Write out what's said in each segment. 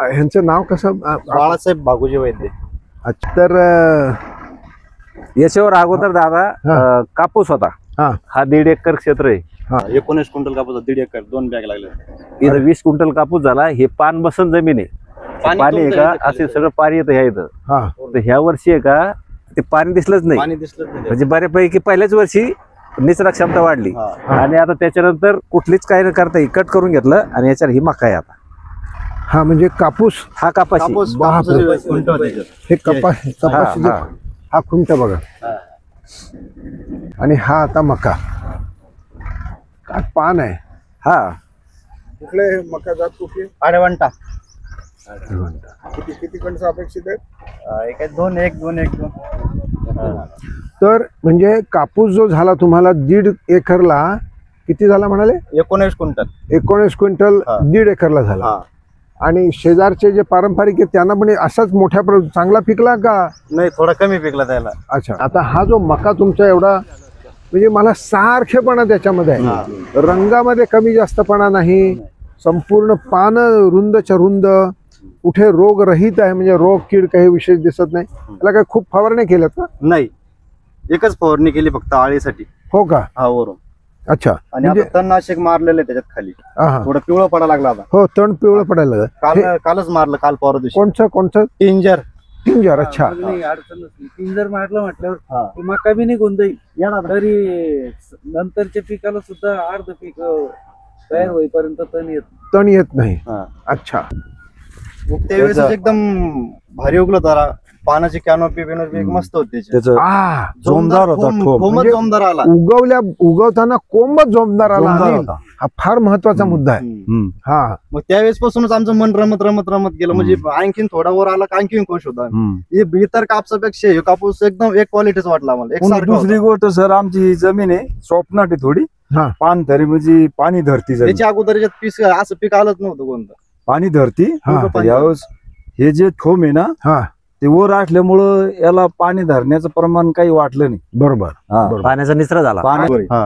ह्यांचं नाव कसं? बाळासाहेब बागुजी वैद्य. अच्छा. तर याच्यावर अगोदर दादा कापूस होता. हा 1.5 एकर क्षेत्र आहे. 19 क्विंटल कापूस 1.5 एकर 2 बॅग लागले. इथं 20 क्विंटल कापूस झाला. हे पान बसन जमीन आहे. पाणी आहे का असे सगळं पाणी येतं ह्या इथं. तर ह्या वर्षी आहे का ते पाणी दिसलंच नाही. म्हणजे बऱ्यापैकी पहिल्याच वर्षी निचरा क्षमता वाढली आणि आता त्याच्यानंतर कुठलीच काही न करता कट करून घेतलं आणि याच्यावर ही मका आहे आता. हा म्हणजे कापूस. हा कपाशी. हे कपाशी. हा खुंट बघा. आणि हा आता मका. काय पान आहे. हा कुठले मका जात कुठली? आडवंटा. किती कणसं अपेक्षित आहेत? 2 1 2 1 2. तर म्हणजे कापूस जो झाला तुम्हाला 1.5 एकरला किती झाला म्हणाले? 19 क्विंटल. 19 क्विंटल 1.5 एकरला झाला. आणि शेजारचे जे पारंपरिक आहे त्यांना पण असाच मोठ्या चांगला पिकला का? नाही, थोडा कमी पिकला त्याला. अच्छा. आता हा जो मका तुमचा एवढा म्हणजे मला सारखेपणा त्याच्यामध्ये आहे. रंगामध्ये कमी जास्तपणा नाही. संपूर्ण पान रुंदच्या रुंद. कुठे रोग रहित आहे. म्हणजे रोग कीड काही विशेष दिसत नाही. त्याला काय खूप फवारणी केल्यात का? नाही, एकच फवारणी केली फक्त आळीसाठी. हो का? हा, वरून. अच्छा. आणि आता तणनाशक मारलेलं आहे त्याच्यात खाली. थोडं पिवळं पडायला लागला आता. हो, तण पिवळं पडायला लागलं. कालच मारलं, काल परवा दिवशी. कोणचं? टिंजर. अच्छा. टिंजर मारलं म्हटल्यावर मका बी निघून जाईल. तरी नंतरच्या पिकाला सुद्धा अर्ध पीक तयार होईपर्यंत तण येत नाही. अच्छा. त्यावेळेस एकदम भारी उगलं जरा. पानाची कॅनोपी मस्त होती. जोमदार होता. जोमदार आला. उगवताना कोंबच जोमदार आला. हा फार महत्वाचा मुद्दा आहे. हा, मग त्यावेळेस पासूनच आमचं मन रमत गेलं. म्हणजे आणखीन थोडा वर आला का आणखीन खुश होता. इतर कापसापेक्षा हे कापूस एकदम एक क्वालिटीच वाटला आम्हाला. दुसरी गोष्ट सर, आमची जमीन आहे स्वप्नाटी थोडी. पान धरी म्हणजे पाणी धरती. त्याच्या अगोदर पीक असं पीक आलंच नव्हतं कोणतं. पाणी धरती. यावेळेस हे जे थोम आहे ना ते वर असल्यामुळं याला पाणी धरण्याचं प्रमाण काही वाटलं नाही. बरोबर. पाण्याचा निचरा झाला.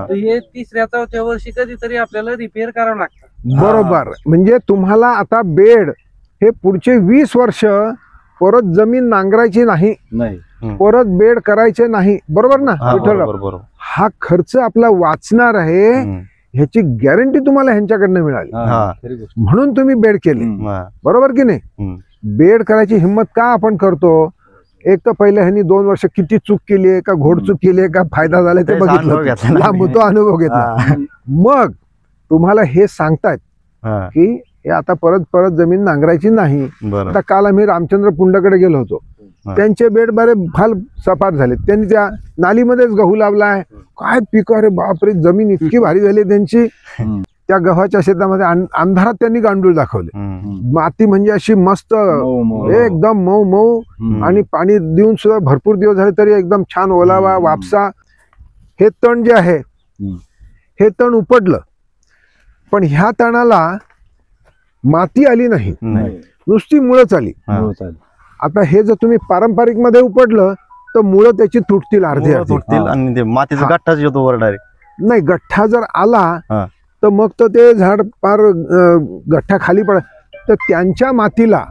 हे 3-4 वर्षी कधीतरी आपल्याला रिपेअर करावं लागतं. बरोबर. म्हणजे तुम्हाला आता बेड हे पुढचे 20 वर्ष परत जमीन नांगरायची नाही. परत बेड करायचे नाही. बरोबर ना विठ्ठल? हा खर्च आपला वाचणार आहे. ह्याची गॅरंटी तुम्हाला ह्यांच्याकडनं मिळाली. म्हणून तुम्ही बेड केले. बरोबर की नाही? बेड करायची हिंमत का आपण करतो? एक तर पहिले ह्यांनी 2 वर्ष किती चूक केली आहे, का घोडचूक केली आहे, का फायदा झाला ते बघितलं. तो अनुभव घेतला. मग तुम्हाला हे सांगतायत की हे आता परत जमीन नांगरायची नाही. आता काल आम्ही रामचंद्र पुंडकडे गेलो होतो. त्यांचे बेड बरे फार सपाट झाले. त्यांनी त्या नालीमध्येच गहू लावलाय. काय पिक, अरे बापरे, जमीन इतकी भारी झाली त्यांची. त्या गव्हाच्या शेतामध्ये अंधारात त्यांनी गांडूळ दाखवले. माती म्हणजे अशी मस्त एकदम मऊ मऊ. आणि पाणी देऊन सुद्धा भरपूर दिवस झाले तरी एकदम छान ओलावा वापसा. हे तण जे आहे हे तण उपडलं. पण ह्या तणाला माती आली नाही. नुसती मुळंच आली. आता हे जर तुम्ही पारंपरिक मध्ये उपडलं तर मुळं त्याची तुटतील अर्धे आणि ते मातीचा गठ्ठाच येतो वर डायरेक्ट. नाही, गठ्ठा जर आला तर मग तर ते झाड फार गठ्ठा खाली पड. तर त्यांच्या मातीला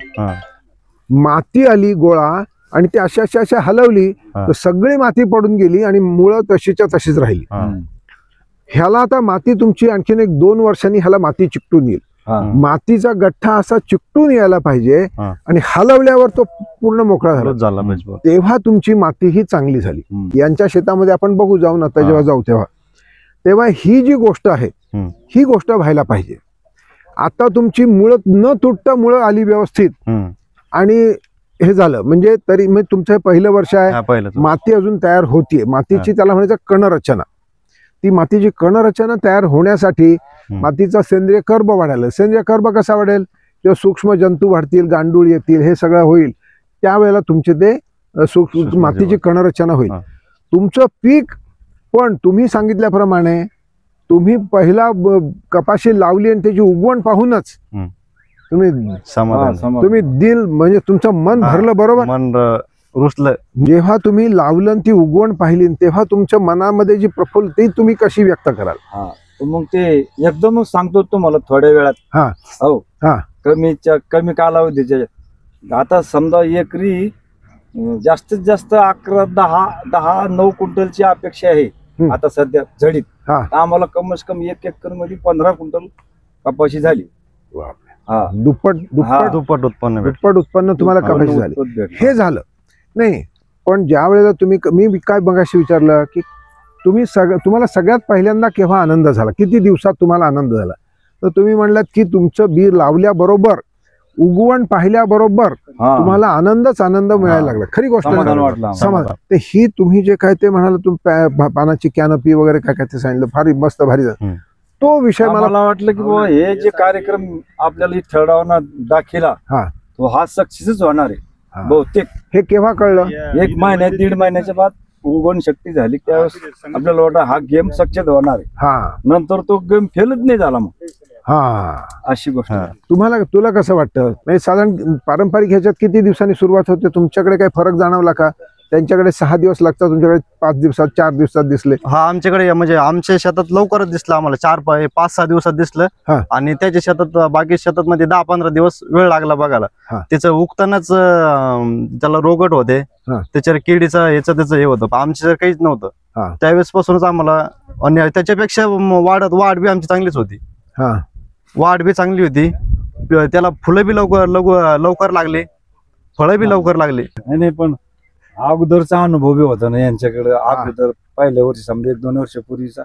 माती आली गोळा आणि ती अशा हलवली तर सगळी माती पडून गेली आणि मुळं तशीच्या तशीच राहिली. ह्याला आता माती तुमची आणखीन 1-2 वर्षांनी ह्याला माती चिकटून येईल. मातीचा गठ्ठा असा चिकटून यायला पाहिजे आणि हलवल्यावर तो पूर्ण मोकळा झाला. तेव्हा तुमची माती ही चांगली झाली. यांच्या शेतामध्ये आपण बघू जाऊन आता जेव्हा जाऊ तेव्हा ही जी गोष्ट आहे ही गोष्ट व्हायला पाहिजे. आता तुमची मुळं न तुटता मुळं आली व्यवस्थित आणि हे झालं म्हणजे तरी म्हणजे तुमचं पहिलं वर्ष आहे. माती अजून तयार होतीये. मातीची त्याला म्हणायचं कणरचना. ती मातीची कणरचना तयार होण्यासाठी मातीचा सेंद्रिय कर्ब वाढायला. सेंद्रिय कर्ब कसा वाढेल? किंवा सूक्ष्म जंतू वाढतील, गांडूळ येतील, हे सगळं होईल. त्यावेळेला तुमचे ते मातीची कणरचना होईल. तुमचं पीक पण तुम्ही सांगितल्याप्रमाणे तुम्ही पहिला कपाशी लावली आणि त्याची उगवण पाहूनच तुम्ही दिल म्हणजे तुमचं मन भरलं. बरोबर, मन रुसलं. जेव्हा तुम्ही लावलं ती उगवण पाहिली तेव्हा तुमच्या मनामध्ये जी प्रफुल्ल ती तुम्ही कशी व्यक्त कराल? मग ते एकदमच सांगतो तुम्हाला थोड्या वेळात. कमी कालावधीच्या आता समजा एकरी जास्तीत जास्त 11-10-9 क्विंटलची अपेक्षा आहे आता सध्या झडीत. आम्हाला कमीत कमी 1 एकर मध्ये 15 क्विंटल कपाशी झाली. दुप्पट उत्पन्न तुम्हाला कपाशी झाली. हे झालं नाही, पण ज्या वेळेला मी काय मगाशी विचारलं की तुम्हाला सगळ्यात पहिल्यांदा केव्हा आनंद झाला, किती दिवसात तुम्हाला आनंद झाला, तर तुम्ही म्हणलात की तुमचं बी लावल्याबरोबर उगवण पाहिल्याबरोबर तुम्हाला आनंद मिळायला लागला. खरी गोष्ट समाधान. ते ही तुम्ही जे काय ते म्हणाल तुम्ही पानाची कॅनपी वगैरे काय ते सांगितलं, फार मस्त भारी. तो विषय मला वाटलं की बाबा हे जे कार्यक्रम आपल्याला ठरवणार दाखिला तो हा सक्सेसच होणार आहे बहुतेक. हे केव्हा कळलं? 1 महिन्यात 1.5 महिन्याच्या बाद उगवण शक्ती झाली त्यावेळेस आपल्याला वाटतं हा गेम सक्सेस होणार आहे. नंतर तो गेम फेलच नाही झाला. मग अशी गोष्ट. तुला कसं वाटतं? म्हणजे साधारण पारंपरिक ह्याच्यात किती दिवसांनी सुरुवात होते? तुमच्याकडे काही फरक जाणवला का? त्यांच्याकडे 6 दिवस लागतात, तुमच्याकडे 5 दिवसात 4 दिवसात दिसले? आमच्याकडे म्हणजे आमच्या शेतात लवकरच दिसलं आम्हाला, 4-5-6 दिवसात दिसलं. आणि त्याच्या शेतात बाकी शेतात मध्ये 10-15 दिवस वेळ लागला बघायला. त्याचं उगतानाच त्याला रोगट होते, त्याच्या किडीचं त्याचं हे होतं. आमच्या काहीच नव्हतं त्यावेळेस पासूनच आम्हाला. आणि त्याच्यापेक्षा वाढ बी आमची चांगलीच होती. वाढ बी चांगली होती, त्याला फुलं बी लवकर लागले, फळं बी लवकर लागले. नाही पण अगोदरचा अनुभव बी होता ना यांच्याकडे. अगोदर पहिल्या वर्षी समजा 1-2 वर्षापूर्वीचा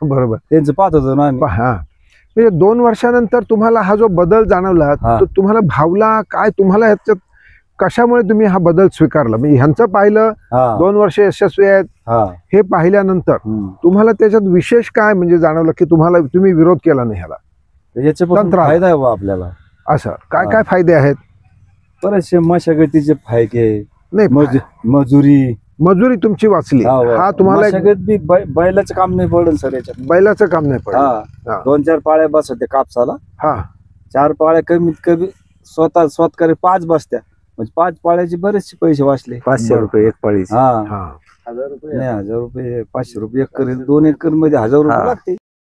बरोबर त्यांचं पाहत होतो ना आम्ही. म्हणजे 2 वर्षानंतर तुम्हाला हा जो बदल जाणवला तो तुम्हाला भावला काय? तुम्हाला ह्याच्यात कशामुळे तुम्ही हा बदल स्वीकारला? म्हणजे ह्यांचं पाहिलं 2 वर्ष यशस्वी आहेत हे पाहिल्यानंतर तुम्हाला त्याच्यात विशेष काय म्हणजे जाणवलं की तुम्ही विरोध केला नाही ह्याला? याच्यापासून फायदा आहे आपल्याला. असं काय फायदे आहेत? बरेचसे मशागतीचे फायदे नाही, मजुरी तुमची वाचली. हा तुम्हाला बैलाचं काम नाही पडेल सर याच्यात. बैलाचं काम नाही पडेल. 2-4 पाळ्या बस होते कापसाला. 4 पाळ्या कमीत कमी स्वतः 5 बसत्या म्हणजे 5 पाळ्याचे बरेचसे पैसे वाचले. 500 रुपये 1 पाळी. 1000 रुपये 500 रुपये एकर. 2 एकर मध्ये 1000 रुपये लागते.